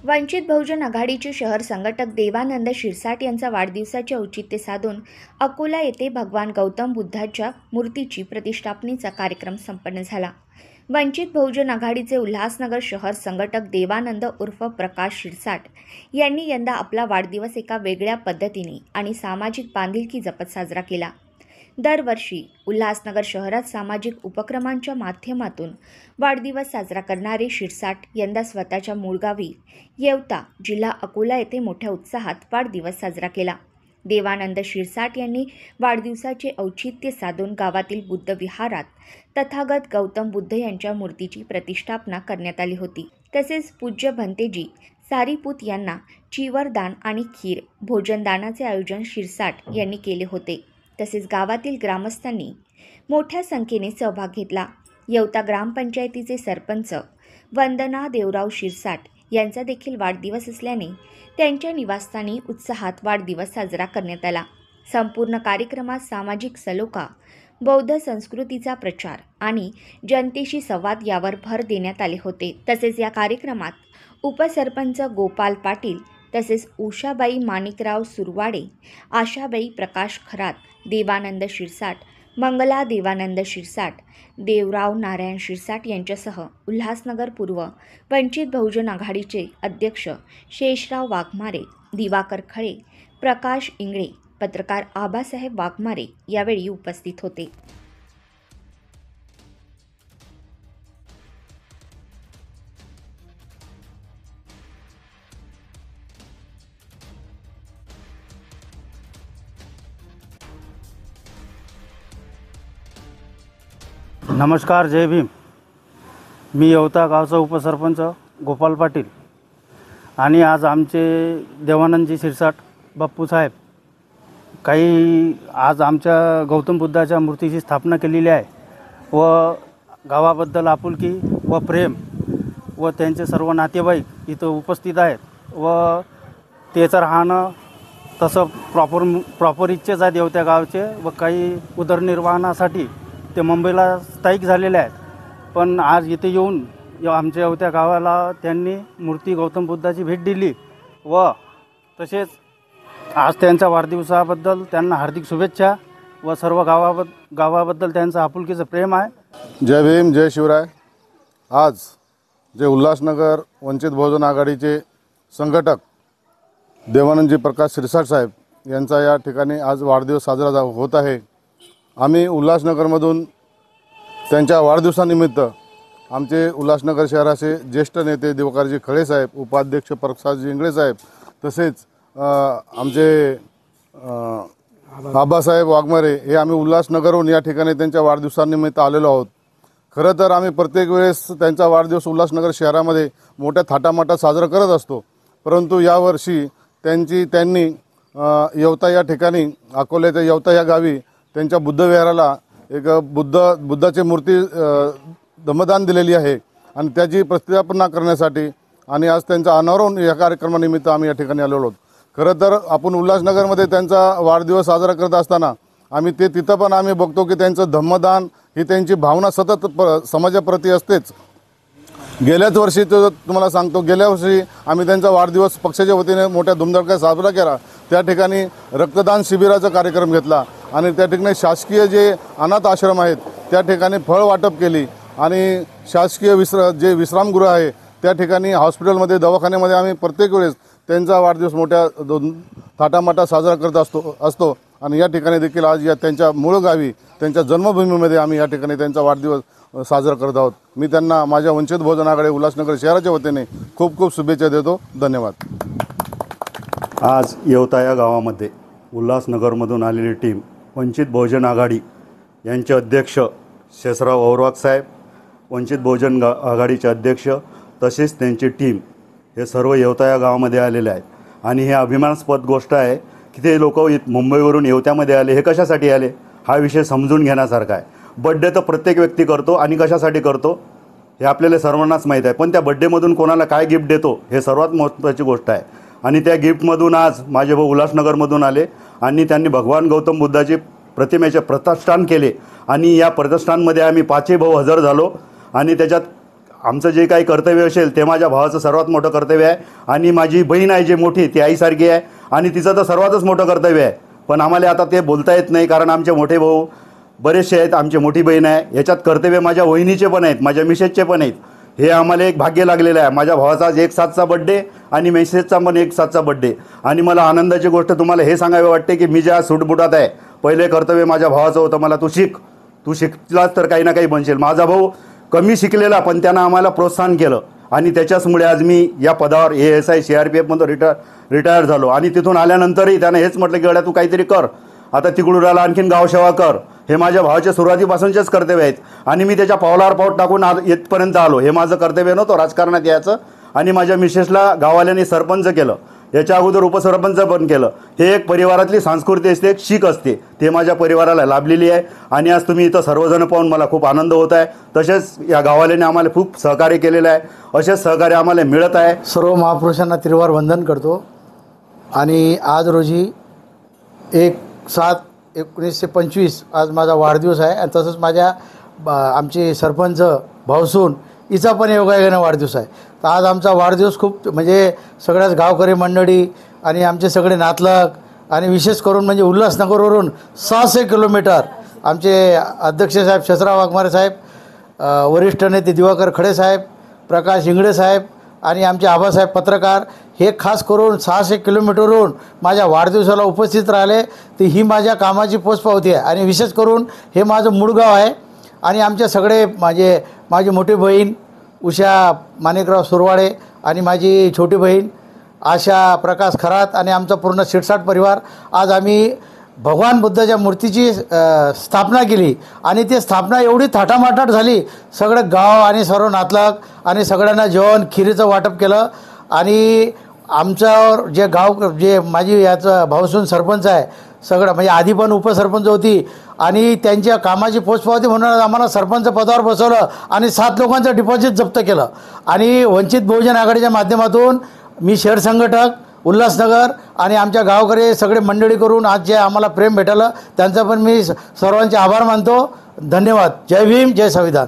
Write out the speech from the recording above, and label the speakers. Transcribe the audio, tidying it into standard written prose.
Speaker 1: वंचित बहुजन आघाडीचे शहर संघटक देवानंद शिरसाट यांचा वाढदिवसाचे औचित्य साधून अकोला येथे भगवान गौतम बुद्धाच्या मूर्तीची प्रतिष्ठापनेचा कार्यक्रम संपन्न झाला। वंचित बहुजन आघाडीचे उल्हासनगर शहर संघटक देवानंद उर्फ प्रकाश शिरसाट यांनी यंदा आपला वाढदिवस एका वेगळ्या पद्धतीने आणि सामाजिक बांधिलकी जपत साजरा केला। दरवर्षी उल्हासनगर शहरात सामाजिक उपक्रमांच्या माध्यमातून वाढदिवस साजरा करणारे शिरसाट यंदा स्वतःच्या मूळ गावी येवता जिल्हा अकोला येथे मोठ्या उत्साहात वाढदिवस साजरा केला। देवानंद शिरसाट यांनी वाढदिवसाचे औचित्य साधून गावातील बुद्ध विहारात तथागत गौतम बुद्ध यांच्या मूर्तीची प्रतिष्ठापना करण्यात आली होती। तसेच पूज्य भंतेजी सारीपूत यांना चिवरदान आणि खीर भोजनदानाचे आयोजन शिरसाट यांनी केले होते। तसेच गावातील ग्रामस्थांनी मोठ्या संख्येने सहभाग घेतला। येवता ग्रामपंचायतीचे सरपंच वंदना देवराव शिरसाट यांचा देखील वाढदिवस असल्याने त्यांच्या निवासस्थानी उत्साहात वाढदिवस साजरा करण्यात आला। संपूर्ण कार्यक्रमात सामाजिक सलोखा, बौद्ध संस्कृतीचा प्रचार आणि जनतेशी संवाद यावर भर देण्यात आले होते। तसेच या कार्यक्रमात उपसरपंच गोपाल पाटील तसेच उषाबाई माणिकराव सुरवाडे, आशाबाई प्रकाश खरात, देवानंद शिरसाट, मंगला देवानंद शिरसाट, देवराव नारायण शिरसाट यांच्यासह उल्हासनगर पूर्व वंचित बहुजन आघाडीचे अध्यक्ष शेषराव वाघमारे, दिवाकर खळे, प्रकाश इंगळे, पत्रकार आबासाहेब वाघमारे यावेळी उपस्थित होते।
Speaker 2: नमस्कार, जय भीम। मी येवता गावचा उपसरपंच गोपाल पाटील आणि आज आमचे देवानंदजी शिरसाट बाप्पू साहेब आज आमच्या गौतम बुद्धाच्या मूर्तीची स्थापना केलेली आहे व गावाबद्दल आपुलकी व प्रेम व त्यांचे सर्व नातेवाईक इथं उपस्थित आहेत व त्याचं राहणं तसं प्रॉपर इच्छेच आहेत येवत्या गावचे व काही उदरनिर्वाहासाठी ते मुंबईला स्थायिक झालेले आहेत। पण आज इथे येऊन आमच्या येवत्या गावाला त्यांनी मूर्ती गौतम बुद्धाची भेट दिली व तसेच आज त्यांच्या वाढदिवसाबद्दल त्यांना हार्दिक शुभेच्छा व सर्व गावाबद्दल त्यांचं आपुलकीचं प्रेम आहे।
Speaker 3: जय भीम, जय शिवराय। आज जे उल्हासनगर वंचित बहुजन आघाडीचे संघटक देवानंदजी प्रकाश शिरसाट साहेब यांचा या ठिकाणी आज वाढदिवस साजरा होत आहे। आम्ही उल्हासनगरमधून त्यांच्या वाढदिवसानिमित्त आमचे उल्हासनगर शहराचे ज्येष्ठ नेते दिवाकरजी खळे साहेब, उपाध्यक्ष प्रकाशजी इंगळे साहेब तसेच आमचे आबासाहेब वाघमारे हे आम्ही उल्हासनगरहून या ठिकाणी त्यांच्या वाढदिवसानिमित्त आलेलो आहोत। खरं तर आम्ही प्रत्येक वेळेस त्यांचा वाढदिवस उल्हासनगर शहरामध्ये मोठ्या थाटामाटात साजरा करत असतो, परंतु यावर्षी त्यांनी येवता या ठिकाणी अकोल्याच्या येवता या गावी त्यांच्या बुद्ध विहाराला एक बुद्धाची मूर्ती दमदान दिलेली आहे आणि त्याची प्रतिष्ठापना करण्यासाठी आणि आज त्यांचा अनावरण या कार्यक्रमानिमित्त आम्ही या ठिकाणी आलेलो आहोत। खरं तर आपण उल्हासनगरमध्ये त्यांचा वाढदिवस साजरा करत असताना आम्ही तिथं पण आम्ही बघतो की त्यांचं धम्मदान ही त्यांची भावना सतत समाजाप्रती असतेच। गेल्याच वर्षी तुम्हाला सांगतो, गेल्या वर्षी आम्ही त्यांचा वाढदिवस पक्षाच्या वतीने मोठ्या धुमधडक्यात साजरा केला। त्या ठिकाणी रक्तदान शिबिराचा कार्यक्रम घेतला आणि त्या ठिकाणी शासकीय जे अनाथ आश्रम आहेत त्या ठिकाणी फळ वाटप केली आणि शासकीय जे विश्रामगृह आहे त्या ठिकाणी हॉस्पिटलमध्ये दवाखान्यामध्ये आम्ही प्रत्येक वेळेस त्यांचा वाढदिवस मोठ्या थाटामाटात साजरा करत असतो आणि या ठिकाणी देखील आज त्यांच्या मूळ गावी त्यांच्या जन्मभूमीमध्ये आम्ही या ठिकाणी त्यांचा वाढदिवस साजरा करत आहोत। मी त्यांना माझ्या वंचित बहुजन आघाडी उल्हासनगर शहराच्या वतीने खूप खूप शुभेच्छा देतो। धन्यवाद।
Speaker 4: आज येवता या गावामध्ये उल्हासनगरमधून आलेली टीम वंचित बहुजन आघाडी यांचे अध्यक्ष शेषराव औरवाग साहेब, वंचित बहुजन आघाडीचे अध्यक्ष तसेच त्यांची टीम हे सर्व येवता या गावामध्ये आलेले आहेत आणि हे अभिमानास्पद गोष्ट आहे की ते लोक मुंबईवरून येवत्यामध्ये आले। हे कशासाठी आले हा विषय समजून घेण्यासारखा आहे। बड्डे तर प्रत्येक व्यक्ती करतो आणि कशासाठी करतो हे आपल्याला सर्वांनाच माहीत आहे, पण त्या बड्डेमधून कोणाला काय गिफ्ट देतो हे सर्वात महत्त्वाची गोष्ट आहे। आणि त्या गिफ्टमधून आज माझे भाऊ उल्हासनगरमधून आले आणि त्यांनी भगवान गौतम बुद्धाची प्रतिमेचे प्रतिष्ठान केले आणि या प्रतिष्ठानमध्ये आम्ही 5 भाऊ हजर झालो आणि त्याच्यात आमचं जे काही कर्तव्य असेल ते माझ्या भावाचं सर्वात मोठं कर्तव्य आहे. आणि माझी बहीण आहे जी मोठी ती आईसारखी आहे आणि तिचं तर सर्वातच मोठं कर्तव्य आहे. पण आम्हाला आता ते बोलता येत नाही, कारण आमचे मोठे भाऊ बरेचसे आहेत, आमची मोठी बहीण आहे. याच्यात कर्तव्य माझ्या वहिनीचे पण आहेत, माझ्या मिसेसचे पण आहेत. हे आम्हाला एक भाग्य लागलेलं आहे. माझ्या भावाचा आज 1/7चा बड्डे आणि मिसेसचा पण 1/7चा बड्डे. आणि मला आनंदाची गोष्ट तुम्हाला हे सांगावी वाटते की मी ज्या सूटबुटात आहे, पहिले कर्तव्य माझ्या भावाचं होतं, मला तू शिकलास तर काही ना काही बनशील. माझा भाऊ कमी शिकलेला, पण त्यानं आम्हाला प्रोत्साहन केलं आणि त्याच्याचमुळे आज मी या पदावर ASI CRPFमधून रिटायर झालो. आणि तिथून आल्यानंतरही त्यानं हेच म्हटलं की गड्या तू काहीतरी कर, आता तिकडून आला आणखीन गावसेवा कर. हे माझ्या भावाच्या सुरुवातीपासूनचेच कर्तव्य आहेत आणि मी त्याच्या पावलावर पाऊल टाकून आज इथपर्यंत आलो. हे माझं कर्तव्य नव्हतं राजकारणात यायचं. आणि माझ्या मिसेसला गाववाल्यांनी सरपंच केलं, याच्या अगोदर उपसरपंच पण केलं. हे एक परिवारातली संस्कृती असते, एक शीक असते, ते माझ्या परिवाराला लाभलेली आहे. आणि आज तुम्ही इथं सर्वजण पाहून मला खूप आनंद होत आहे. तसेच या गाववाल्यांनी आम्हाला खूप सहकार्य केलेलं आहे, असेच सहकार्य आम्हाला मिळत आहे.
Speaker 5: सर्व महापुरुषांना त्रिवार वंदन करतो. आणि आज रोजी 1/7/1925 आज माझा वाढदिवस आहे. आणि तसंच माझ्या आमचे सरपंच भाऊसून हिचा पण योगायोगाने वाढदिवस आहे. तर आज आमचा वाढदिवस खूप म्हणजे सगळ्याच गावकरी मंडळी आणि आमचे सगळे नातलग आणि विशेष करून म्हणजे उल्हासनगरवरून 600 किलोमीटर आमचे अध्यक्ष साहेब शेषराव वाघमारे साहेब, वरिष्ठ नेते दिवाकर खडे साहेब, प्रकाश इंगळे साहेब आणि आमचे आबासाहेब पत्रकार, हे खास करून 600 किलोमीटरवरून माझ्या वाढदिवसाला उपस्थित राहिले. तर ही माझ्या कामाची पोचपावती आहे. आणि विशेष करून हे माझं मूळ गाव आहे. आणि आमचे सगळे माझी मोठी बहीण उषा माणिकराव सुरवाडे आणि माझी छोटी बहीण आशा प्रकाश खरात आणि आमचा पूर्ण शिरसाट परिवार आज आम्ही भगवान बुद्धाच्या मूर्तीची स्थापना केली. आणि ती स्थापना एवढी थाटामाटाट झाली, सगळं गाव आणि सर्व नातलग आणि सगळ्यांना जेवण खिरीचं वाटप केलं. आणि आमच्यावर जे माझी याचं भाऊसून सरपंच आहे, सगळं म्हणजे आधी पण उपसरपंच होती आणि त्यांच्या कामाची पोचपावती म्हणून आम्हाला सरपंच पदावर बसवलं आणि 7 लोकांचं डिपॉझिट जप्त केलं. आणि वंचित बहुजन आघाडीच्या माध्यमातून मी शहर संघटक उल्हासनगर आणि आमच्या गावकरी सगळे मंडळी करून आज जे आम्हाला प्रेम भेटलं त्यांचा पण मी सर्वांचे आभार मानतो. धन्यवाद. जय भीम, जय संविधान.